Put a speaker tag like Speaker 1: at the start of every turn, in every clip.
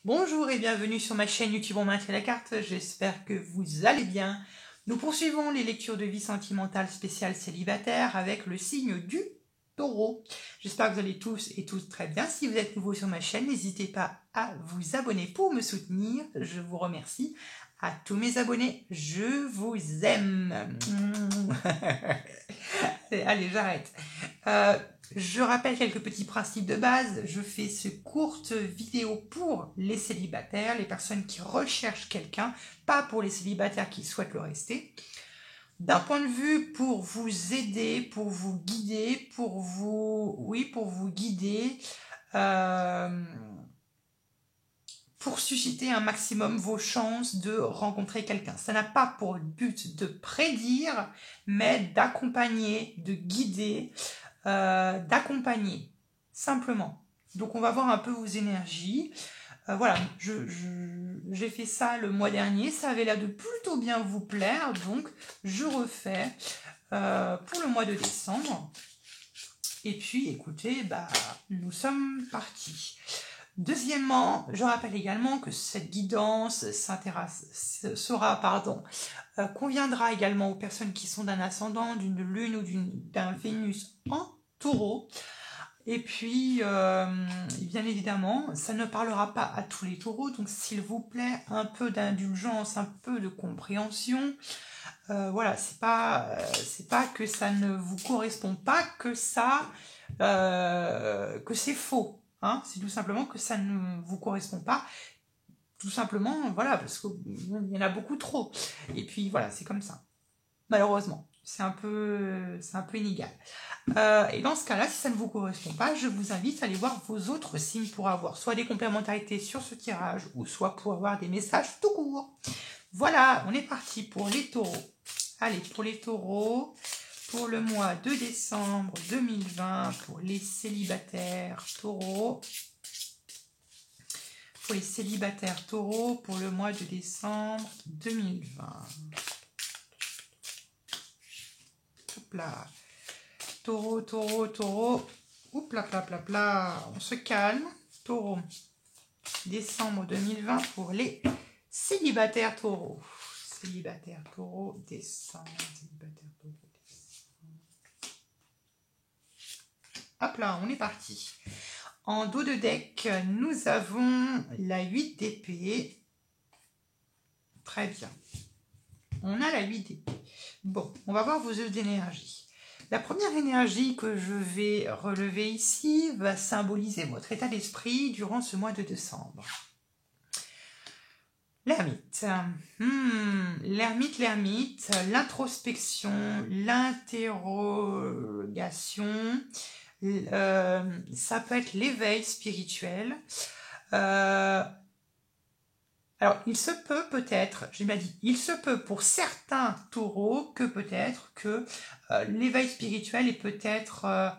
Speaker 1: Bonjour et bienvenue sur ma chaîne YouTube On maintient la carte, j'espère que vous allez bien. Nous poursuivons les lectures de vie sentimentale spéciale célibataire avec le signe du taureau. J'espère que vous allez tous et toutes très bien. Si vous êtes nouveau sur ma chaîne, n'hésitez pas à vous abonner pour me soutenir. Je vous remercie. À tous mes abonnés, je vous aime. Allez, j'arrête. Je rappelle quelques petits principes de base. Je fais ce courte vidéo pour les célibataires, les personnes qui recherchent quelqu'un, pas pour les célibataires qui souhaitent le rester. D'un point de vue pour vous aider, pour vous guider, pour vous guider, pour susciter un maximum vos chances de rencontrer quelqu'un. Ça n'a pas pour but de prédire, mais d'accompagner, de guider, d'accompagner, simplement. Donc on va voir un peu vos énergies. Voilà, j'ai fait ça le mois dernier, ça avait l'air de plutôt bien vous plaire, donc je refais pour le mois de décembre. Et puis écoutez, nous sommes partis. Deuxièmement, je rappelle également que cette guidance conviendra également aux personnes qui sont d'un ascendant, d'une lune ou d'un Vénus en taureau. Et puis, bien évidemment, ça ne parlera pas à tous les taureaux, donc s'il vous plaît, un peu d'indulgence, un peu de compréhension. Voilà, c'est pas que ça ne vous correspond pas, que c'est faux. Hein, c'est tout simplement que ça ne vous correspond pas, tout simplement, voilà, parce qu'il y en a beaucoup trop. Et puis voilà, c'est comme ça. Malheureusement, c'est un peu inégal. Et dans ce cas-là, si ça ne vous correspond pas, je vous invite à aller voir vos autres signes pour avoir soit des complémentarités sur ce tirage, ou soit pour avoir des messages tout court. Voilà, on est parti pour les taureaux. Allez, pour les taureaux, pour le mois de décembre 2020, pour les célibataires taureaux. Pour les célibataires taureaux, pour le mois de décembre 2020. Hop là. Taureau, taureau, taureau. Oups là, pla, pla, pla. On se calme. Taureau. Décembre 2020 pour les célibataires taureaux. Célibataire taureau, décembre. Célibataire taureau, décembre. Hop là, on est parti. En dos de deck, nous avons la 8 d'épée. Très bien. On a la 8 d'épée. Bon, on va voir vos œufs d'énergie. La première énergie que je vais relever ici va symboliser votre état d'esprit durant ce mois de décembre. L'ermite. L'ermite, l'introspection, l'interrogation, ça peut être l'éveil spirituel. Alors, il se peut peut-être, j'ai bien dit, il se peut pour certains taureaux que peut-être que l'éveil spirituel est peut-être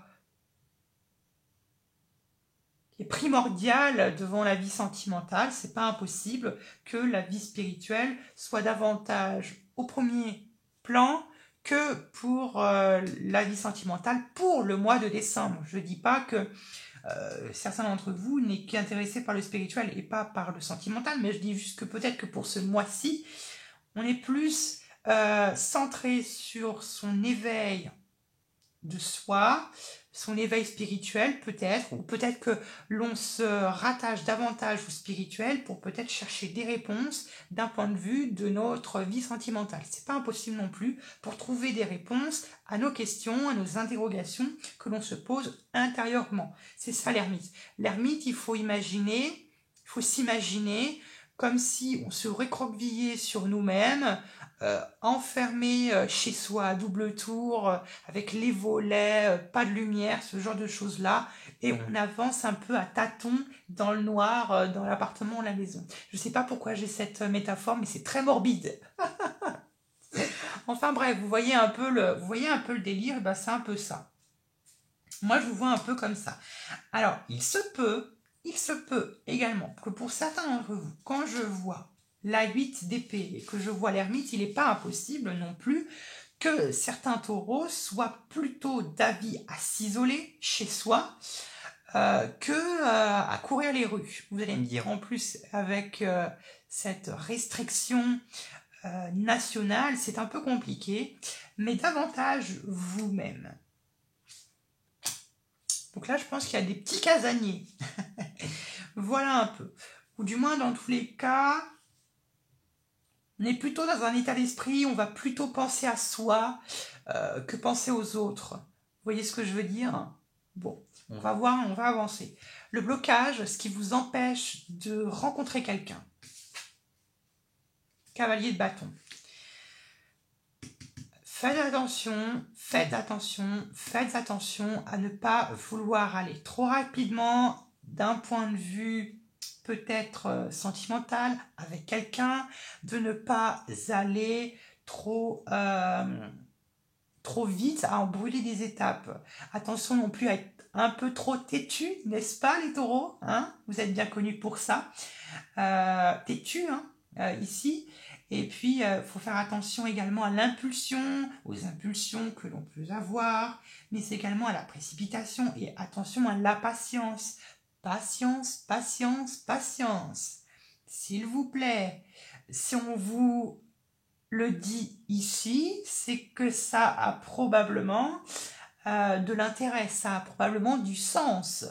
Speaker 1: primordial devant la vie sentimentale. C'est pas impossible que la vie spirituelle soit davantage au premier plan que pour la vie sentimentale pour le mois de décembre. Je dis pas que certains d'entre vous n'est qu'intéressés par le spirituel et pas par le sentimental, mais je dis juste que peut-être que pour ce mois-ci, on est plus centré sur son éveil de soi, son éveil spirituel peut-être, ou peut-être que l'on se rattache davantage au spirituel pour peut-être chercher des réponses d'un point de vue de notre vie sentimentale. C'est pas impossible non plus pour trouver des réponses à nos questions, à nos interrogations que l'on se pose intérieurement. C'est ça l'ermite. L'ermite, il faut s'imaginer comme si on se recroquevillait sur nous-mêmes, enfermé chez soi à double tour, avec les volets, pas de lumière, ce genre de choses-là, et on avance un peu à tâtons dans le noir, dans l'appartement ou la maison. Je sais pas pourquoi j'ai cette métaphore, mais c'est très morbide. Enfin bref, vous voyez un peu le délire, et c'est un peu ça. Moi, je vous vois un peu comme ça. Alors, il se peut également que pour certains d'entre vous, quand je vois la 8 d'épée et que je vois l'ermite, il n'est pas impossible non plus que certains taureaux soient plutôt d'avis à s'isoler chez soi, que à courir les rues. Vous allez me dire, en plus, avec cette restriction nationale, c'est un peu compliqué, mais davantage vous-même. Donc là, je pense qu'il y a des petits casaniers. Voilà un peu. Ou du moins, dans tous les cas, on est plutôt dans un état d'esprit, on va plutôt penser à soi que penser aux autres. Vous voyez ce que je veux dire? Bon, on va voir, on va avancer. Le blocage, ce qui vous empêche de rencontrer quelqu'un. Cavalier de bâton. Faites attention, faites attention, faites attention à ne pas vouloir aller trop rapidement d'un point de vue peut-être sentimental avec quelqu'un, de ne pas aller trop vite à en brûler des étapes. Attention non plus à être un peu trop têtu, n'est-ce pas les taureaux, hein? Vous êtes bien connus pour ça. Têtu, hein, ici. Et puis, il faut faire attention également à l'impulsion, aux impulsions que l'on peut avoir, mais c'est également à la précipitation et attention à la patience. Patience, patience, patience. S'il vous plaît, si on vous le dit ici, c'est que ça a probablement de l'intérêt, ça a probablement du sens.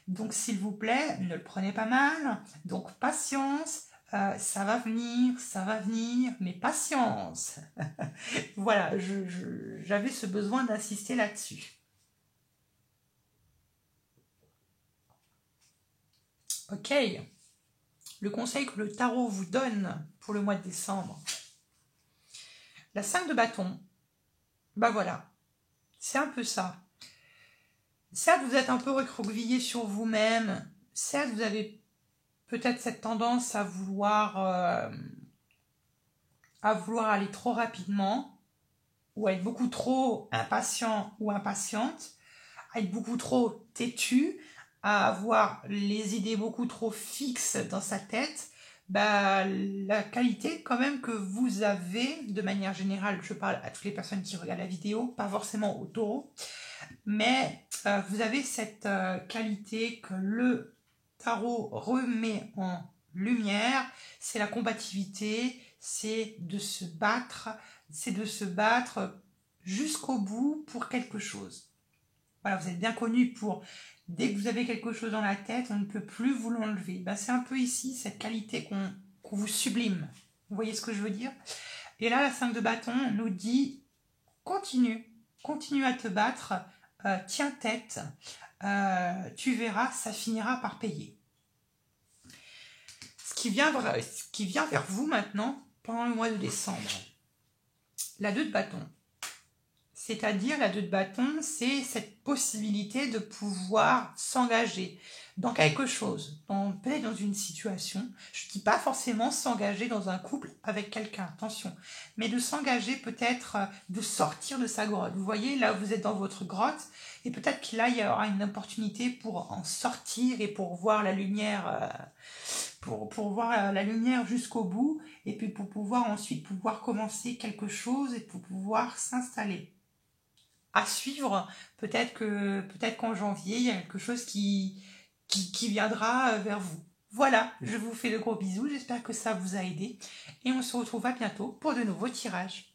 Speaker 1: Donc, s'il vous plaît, ne le prenez pas mal. Donc, patience. Ça va venir, mais patience. Voilà, j'avais ce besoin d'insister là-dessus. Ok, le conseil que le tarot vous donne pour le mois de décembre. La 5 de bâton, bah voilà, c'est un peu ça. Certes, vous êtes un peu recroquevillé sur vous-même, certes, vous avez peut-être cette tendance à vouloir aller trop rapidement, ou à être beaucoup trop impatient ou impatiente, à être beaucoup trop têtu, à avoir les idées beaucoup trop fixes dans sa tête, bah, la qualité quand même que vous avez, de manière générale, je parle à toutes les personnes qui regardent la vidéo, pas forcément au taureau, mais vous avez cette qualité que le tarot remet en lumière, c'est la combativité, c'est de se battre jusqu'au bout pour quelque chose. Voilà, vous êtes bien connu pour, dès que vous avez quelque chose dans la tête, on ne peut plus vous l'enlever. Ben, c'est un peu ici cette qualité qu'on vous sublime. Vous voyez ce que je veux dire? Et là, la 5 de bâton nous dit, continue à te battre, tiens tête, tu verras, ça finira par payer. Ce qui vient vers vous maintenant, pendant le mois de décembre, la 2 de bâton. C'est-à-dire, la 2 de bâton, c'est cette possibilité de pouvoir s'engager dans quelque chose, peut-être dans une situation. Je ne dis pas forcément s'engager dans un couple avec quelqu'un, attention, mais de s'engager peut-être, de sortir de sa grotte. Vous voyez, là, vous êtes dans votre grotte, et peut-être qu'il y aura une opportunité pour en sortir et pour voir la lumière, pour voir la lumière jusqu'au bout, et puis pour pouvoir ensuite commencer quelque chose et pour pouvoir s'installer. À suivre, peut-être qu'en janvier, il y a quelque chose qui viendra vers vous. Voilà, je vous fais de gros bisous, j'espère que ça vous a aidé et on se retrouve à bientôt pour de nouveaux tirages.